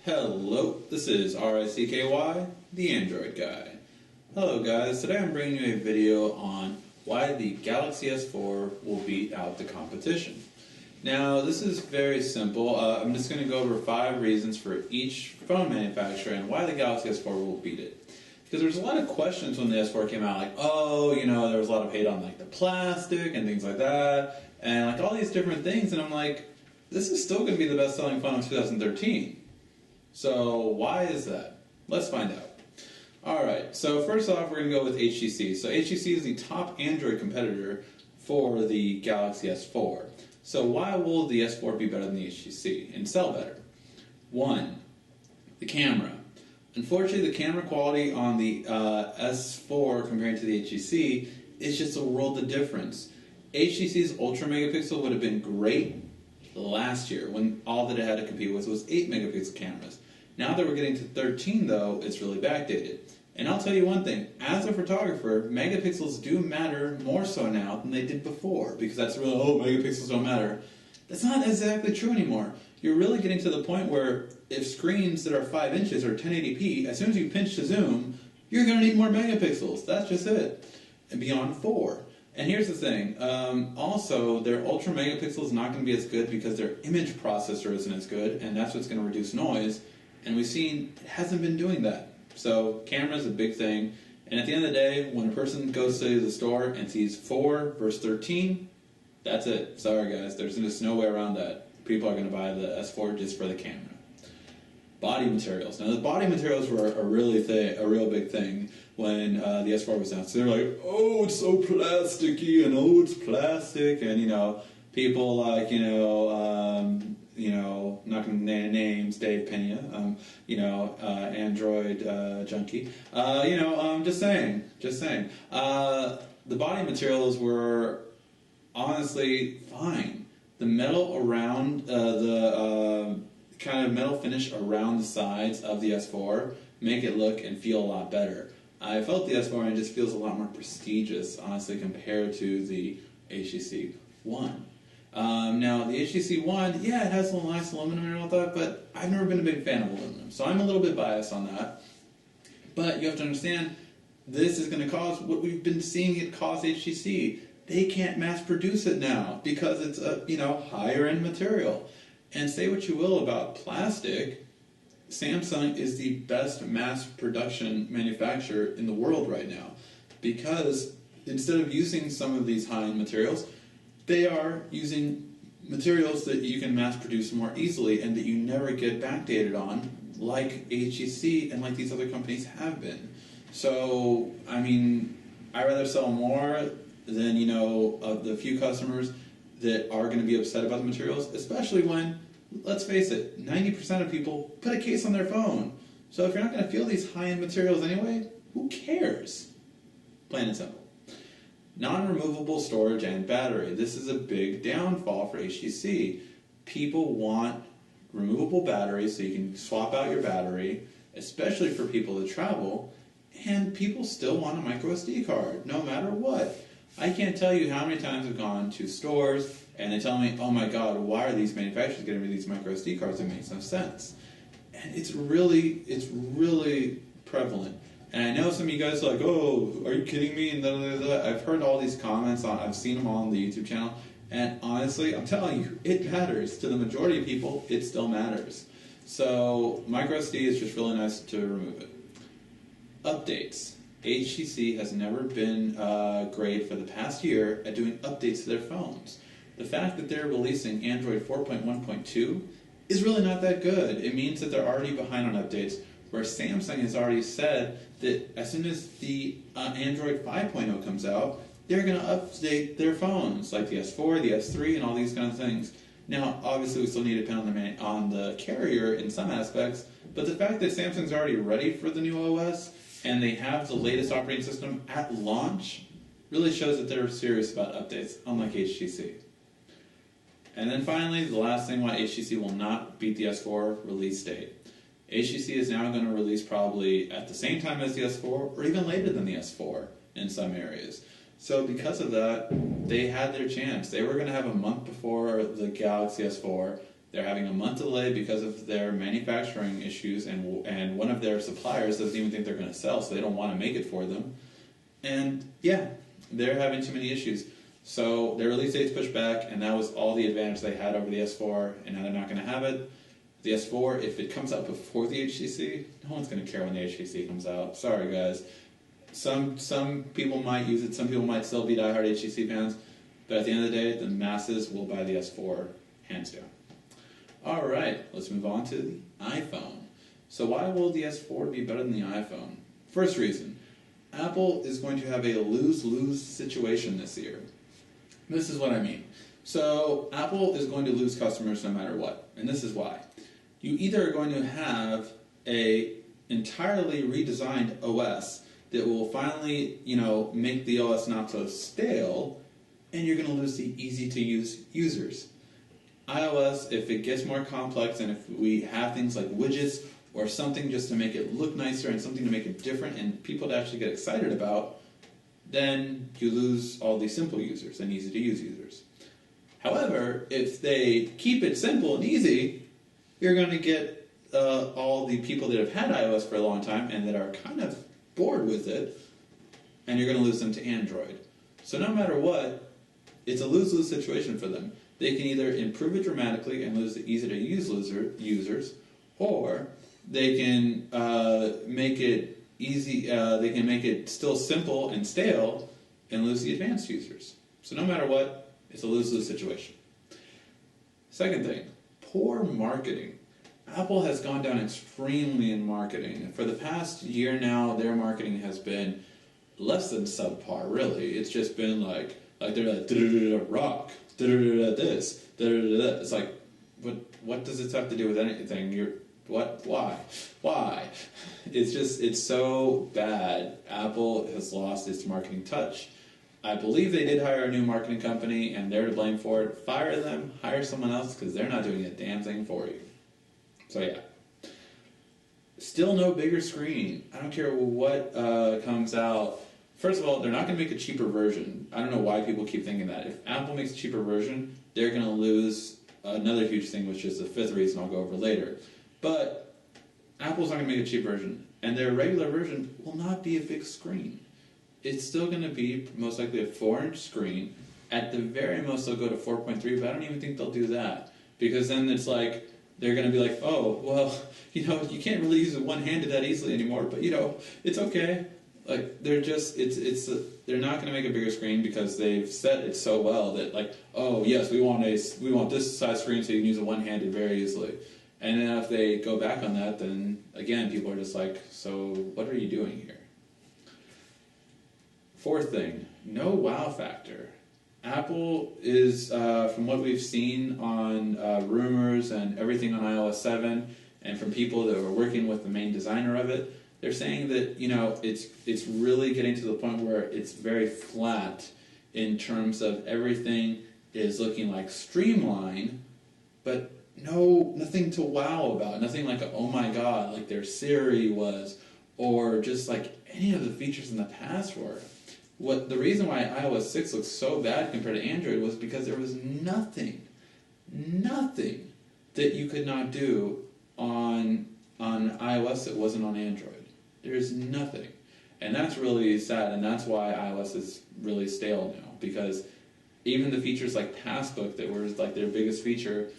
Hello, this is RICKY, the Android guy. Hello guys, today I'm bringing you a video on why the Galaxy S4 will beat out the competition. Now, this is very simple. I'm just going to go over 5 reasons for each phone manufacturer and why the Galaxy S4 will beat it. Because there's a lot of questions when the S4 came out, like, oh, there was a lot of hate on like the plastic and things like that, and like all these different things, and I'm like, this is still going to be the best-selling phone of 2013. So why is that? Let's find out. Alright, so first off we're going to go with HTC. So HTC is the top Android competitor for the Galaxy S4. So why will the S4 be better than the HTC and sell better? 1. The camera. Unfortunately, the camera quality on the S4 compared to the HTC is just a world of difference. HTC's ultra megapixel would have been great last year when all that it had to compete with was 8 megapixel cameras. Now that we're getting to 13 though, it's really backdated. And I'll tell you one thing, as a photographer, megapixels do matter more so now than they did before, because that's really, oh, megapixels don't matter. That's not exactly true anymore. You're really getting to the point where if screens that are 5 inches are 1080p, as soon as you pinch to zoom, you're going to need more megapixels. That's just it. And beyond 4. And here's the thing, also their ultra megapixel is not going to be as good because their image processor isn't as good, and that's what's going to reduce noise, and we've seen it hasn't been doing that. So camera is a big thing, and at the end of the day, when a person goes to the store and sees 4 versus 13, that's it. Sorry guys, there's just no way around that. People are going to buy the S4 just for the camera. Body materials. Now the body materials were a real big thing when the S4 was out. So they're like, oh, it's so plasticky, and oh, it's plastic, and people like not going to name names, Dave Pena, Android junkie, just saying. The body materials were honestly fine. The metal around the kind of metal finish around the sides of the S4 make it look and feel a lot better. I felt the S4 and it just feels a lot more prestigious, honestly, compared to the HTC One. Now, the HTC One, yeah, it has a nice aluminum and all that, but I've never been a big fan of aluminum, so I'm a little bit biased on that. But you have to understand, this is going to cause what we've been seeing it cause HTC. They can't mass produce it now because it's a higher end material. And say what you will about plastic, Samsung is the best mass production manufacturer in the world right now, because instead of using some of these high-end materials, they are using materials that you can mass produce more easily and that you never get backdated on, like HTC and like these other companies have been. So, I mean, I'd rather sell more than, of the few customers that are going to be upset about the materials, especially when, let's face it, 90% of people put a case on their phone. So if you're not going to feel these high-end materials anyway, who cares? Plain and simple. Non-removable storage and battery. This is a big downfall for HTC. People want removable batteries so you can swap out your battery, especially for people that travel, and people still want a micro SD card, no matter what. I can't tell you how many times I've gone to stores and they tell me, oh my god, why are these manufacturers getting rid of these micro SD cards? It makes no sense. And it's really prevalent. And I know some of you guys are like, oh, are you kidding me? And I've heard all these comments, I've seen them all on the YouTube channel, and honestly, I'm telling you, it matters. To the majority of people, it still matters. So micro SD is just really nice to remove it. Updates. HTC has never been great for the past year at doing updates to their phones. The fact that they're releasing Android 4.1.2 is really not that good. It means that they're already behind on updates, where Samsung has already said that as soon as the Android 5.0 comes out, they're going to update their phones, like the S4, the S3, and all these kind of things. Now, obviously, we still need to depend on the carrier in some aspects, but the fact that Samsung's already ready for the new OS, and they have the latest operating system at launch, really shows that they're serious about updates, unlike HTC. And then finally, the last thing why HTC will not beat the S4 release date. HTC is now going to release probably at the same time as the S4, or even later than the S4 in some areas. So because of that, they had their chance. They were going to have a month before the Galaxy S4 They're having a month delay because of their manufacturing issues, and one of their suppliers doesn't even think they're going to sell, so they don't want to make it for them. And yeah, they're having too many issues. So their release date's pushed back, and that was all the advantage they had over the S4, and now they're not going to have it. The S4, if it comes out before the HTC, no one's going to care when the HTC comes out. Sorry, guys. Some people might use it. Some people might still be diehard HTC fans. But at the end of the day, the masses will buy the S4, hands down. All right, let's move on to the iPhone. So why will the S4 be better than the iPhone? First reason, Apple is going to have a lose-lose situation this year. This is what I mean. So Apple is going to lose customers no matter what, and this is why. You either are going to have a entirely redesigned OS that will finally, make the OS not so stale, and you're going to lose the easy-to-use users. iOS, if it gets more complex and if we have things like widgets or something just to make it look nicer and something to make it different and people to actually get excited about, then you lose all the simple users and easy-to-use users. However, if they keep it simple and easy, you're going to get all the people that have had iOS for a long time and that are kind of bored with it, and you're going to lose them to Android. So no matter what, it's a lose-lose situation for them. They can either improve it dramatically and lose the easy-to-use users, or they can make it easy. They can make it still simple and stale and lose the advanced users. So no matter what, it's a lose-lose situation. Second thing, poor marketing. Apple has gone down extremely in marketing. For the past year now, their marketing has been less than subpar, really. It's just been like they're like da-da-da-da rock, da-da-da-da this, da-da-da-da. It's like, what does it have to do with anything? Why? It's so bad. Apple has lost its marketing touch. I believe they did hire a new marketing company, and they're to blame for it. Fire them, hire someone else, because they're not doing a damn thing for you. So yeah. Still no bigger screen. I don't care what comes out. First of all, they're not going to make a cheaper version. I don't know why people keep thinking that. If Apple makes a cheaper version, they're going to lose another huge thing, which is the fifth reason I'll go over later. But Apple's not going to make a cheap version, and their regular version will not be a big screen. It's still going to be most likely a 4-inch screen. At the very most, they'll go to 4.3, but I don't even think they'll do that. Because then it's like, they're going to be like, oh, well, you can't really use it one-handed that easily anymore, but, it's okay. Like, they're just, they're not going to make a bigger screen because they've set it so well that, like, oh, yes, we want this size screen so you can use it one-handed very easily. And then if they go back on that, then, again, people are just like, so what are you doing here? Fourth thing, no wow factor. Apple is, from what we've seen on rumors and everything on iOS 7, and from people that were working with the main designer of it, they're saying that, it's really getting to the point where it's very flat in terms of everything is looking like streamlined, but nothing to wow about, nothing like oh my god, like their Siri was, or just like any of the features in the past were. The reason why iOS 6 looks so bad compared to Android was because there was nothing that you could not do on iOS that wasn't on Android. There's nothing. And that's really sad, and that's why iOS is really stale now, because even the features like Passbook that were like their biggest feature,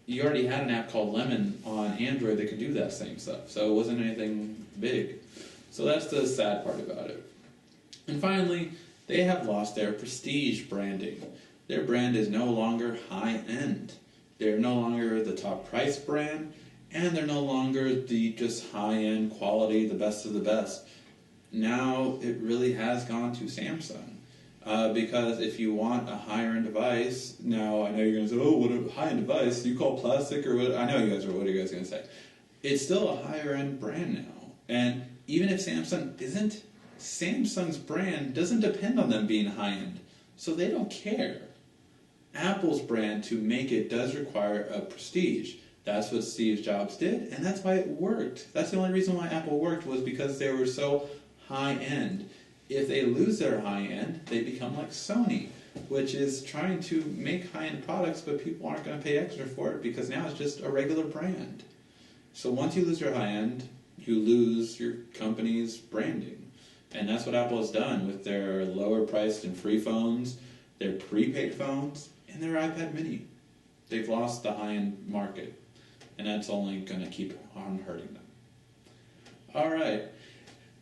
you already had an app called Lemon on Android that could do that same stuff, so it wasn't anything big. So that's the sad part about it. And finally, they have lost their prestige branding. Their brand is no longer high-end. They're no longer the top price brand, and they're no longer the just high-end quality, the best of the best. Now it really has gone to Samsung. Because if you want a higher-end device, now I know you're going to say, oh, what a high-end device, do you call plastic or what? I know you guys are, what are you guys going to say? It's still a higher-end brand now. And even if Samsung isn't, Samsung's brand doesn't depend on them being high-end, so they don't care. Apple's brand, to make it, does require a prestige. That's what Steve Jobs did, and that's why it worked. That's the only reason why Apple worked, was because they were so high-end. If they lose their high-end, they become like Sony. which is trying to make high-end products, but people aren't going to pay extra for it because now it's just a regular brand. So once you lose your high-end, you lose your company's branding. And that's what Apple has done with their lower-priced and free phones, their prepaid phones, and their iPad mini. They've lost the high-end market, and that's only going to keep on hurting them. All right.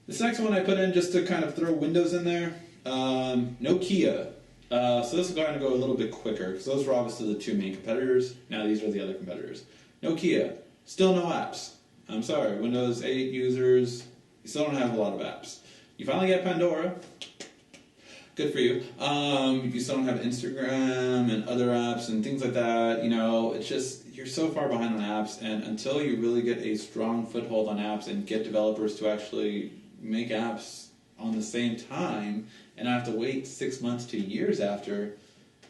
This next one I put in just to kind of throw Windows in there. Nokia. So this is going to go a little bit quicker because those were obviously the two main competitors. Now these are the other competitors. Nokia. Still no apps. I'm sorry. Windows 8 users, you still don't have a lot of apps. You finally get Pandora. Good for you. You still don't have Instagram and other apps and things like that. You know, it's just, you're so far behind on apps, and until you really get a strong foothold on apps and get developers to actually make apps on the same time and have to wait 6 months to years after,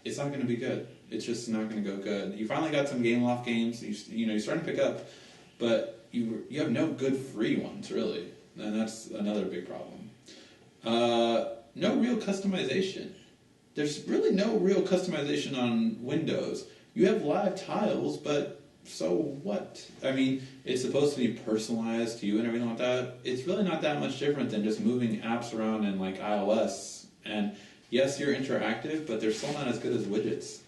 it's not going to be good. It's just not going to go good. You finally got some game loft games. You're starting to pick up, but you have no good free ones, really. And that's another big problem. No real customization. There's really no real customization on Windows. You have live tiles, but so what? I mean, it's supposed to be personalized to you and everything like that. It's really not that much different than just moving apps around in like iOS. And yes, you're interactive, but they're still not as good as widgets.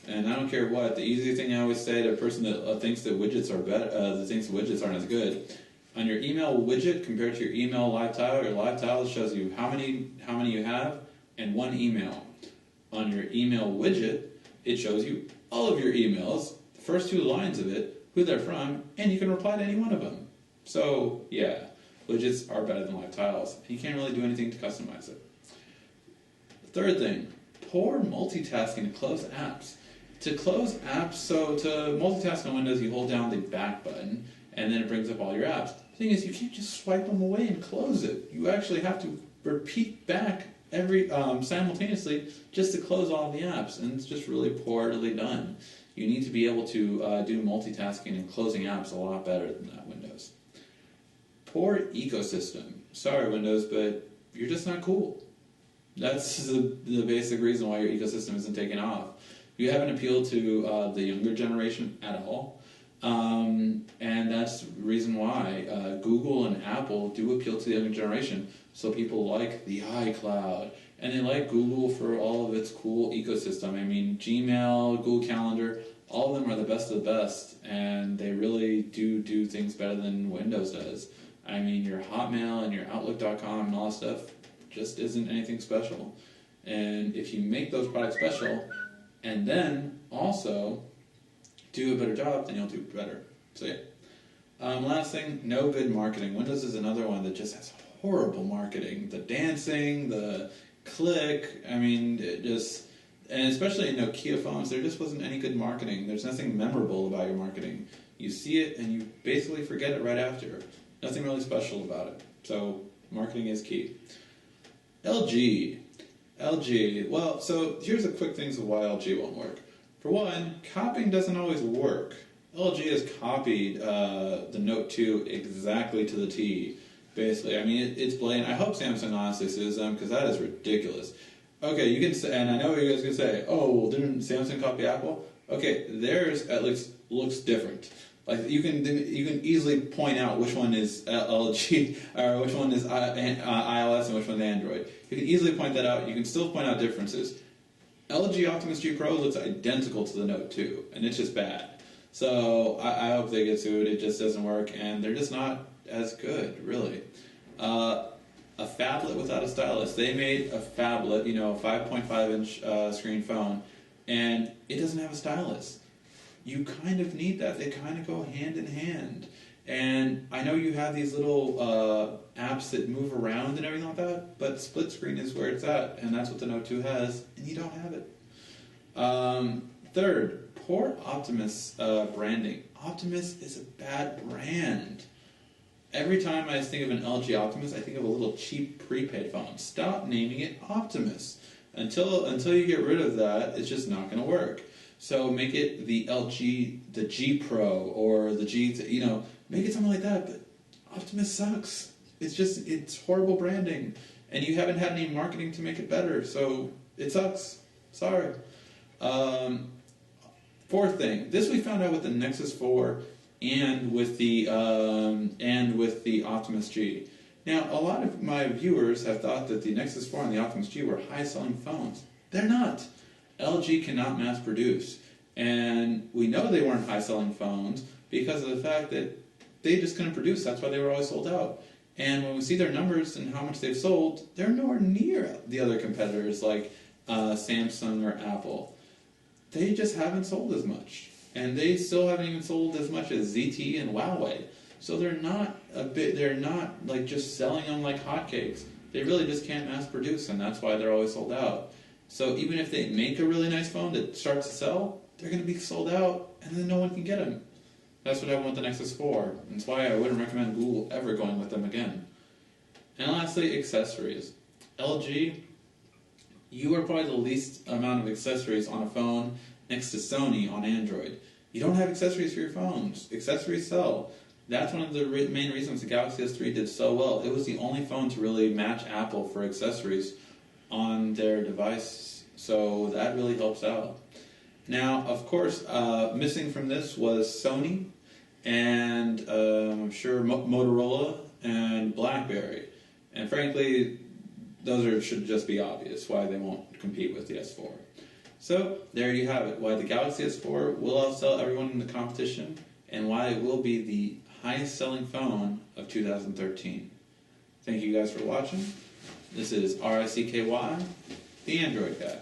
And I don't care what. The easy thing I always say to a person that thinks that widgets are better, that thinks widgets aren't as good. On your email widget compared to your email live tile, your live tile shows you how many you have and one email. On your email widget, it shows you all of your emails, the first 2 lines of it, who they're from, and you can reply to any one of them. So, yeah, widgets are better than live tiles. And you can't really do anything to customize it. The third thing, poor multitasking to close apps. To close apps, so to multitask on Windows, you hold down the back button, and then it brings up all your apps. The thing is, you can't just swipe them away and close it. You actually have to repeat back every simultaneously just to close all the apps, and it's just really poorly done. You need to be able to do multitasking and closing apps a lot better than that, Windows. Poor ecosystem. Sorry, Windows, but you're just not cool. That's the basic reason why your ecosystem isn't taking off. You haven't appealed to the younger generation at all. And that's the reason why Google and Apple do appeal to the younger generation. So people like the iCloud, and they like Google for all of its cool ecosystem. I mean, Gmail, Google Calendar, all of them are the best of the best, and they really do things better than Windows does. I mean, your Hotmail and your Outlook.com and all that stuff just isn't anything special. And if you make those products special, and then also do a better job, then you'll do better. So yeah. Last thing, no good marketing. Windows is another one that just has horrible marketing. The dancing, the click, I mean, it just, and especially in Nokia phones, there just wasn't any good marketing. There's nothing memorable about your marketing. You see it and you basically forget it right after. Nothing really special about it. So marketing is key. LG. Well, so here's the quick things of why LG won't work. For one, copying doesn't always work. LG has copied the Note 2 exactly to the T, basically. I mean, it's blatant. I hope Samsung honestly sues them, because that is ridiculous. Okay, you can say, and I know what you guys can say, oh, well, didn't Samsung copy Apple? Okay, theirs at least looks different. Like, you can easily point out which one is LG, or which one is iOS and which one is Android. You can easily point that out. You can still point out differences. LG Optimus G Pro looks identical to the Note 2, and it's just bad. So I hope they get sued. It just doesn't work, and they're just not as good, really. A phablet without a stylus. They made a phablet, a 5.5-inch screen phone, and it doesn't have a stylus. You kind of need that. They kind of go hand in hand. And I know you have these little apps that move around and everything like that, but split screen is where it's at, and that's what the Note 2 has, and you don't have it. Third, poor Optimus branding. Optimus is a bad brand. Every time I think of an LG Optimus, I think of a little cheap prepaid phone. Stop naming it Optimus. Until you get rid of that, it's just not going to work. So make it the G Pro, or the G, make it something like that, but Optimus sucks. It's horrible branding, and you haven't had any marketing to make it better, so it sucks. Sorry. Fourth thing, this we found out with the Nexus 4 and with the Optimus G. Now, a lot of my viewers have thought that the Nexus 4 and the Optimus G were high-selling phones. They're not. LG cannot mass produce. And we know they weren't high-selling phones because of the fact that they just couldn't produce. That's why they were always sold out. And when we see their numbers and how much they've sold, they're nowhere near the other competitors like Samsung or Apple. They just haven't sold as much. And they still haven't even sold as much as ZTE and Huawei. So they're not like just selling them like hotcakes. They really just can't mass produce, and that's why they're always sold out. So even if they make a really nice phone that starts to sell, they're going to be sold out, and then no one can get them. That's what happened with the Nexus 4. That's why I wouldn't recommend Google ever going with them again. And lastly, accessories. LG, you are probably the least amount of accessories on a phone next to Sony on Android. You don't have accessories for your phones. Accessories sell. That's one of the main reasons the Galaxy S3 did so well. It was the only phone to really match Apple for accessories on their device. So that really helps out. Now, of course, missing from this was Sony and I'm sure Motorola and BlackBerry. And frankly, those should just be obvious why they won't compete with the S4. So, there you have it. Why the Galaxy S4 will outsell everyone in the competition and why it will be the highest selling phone of 2013. Thank you guys for watching. This is RICKY, the Android Guy.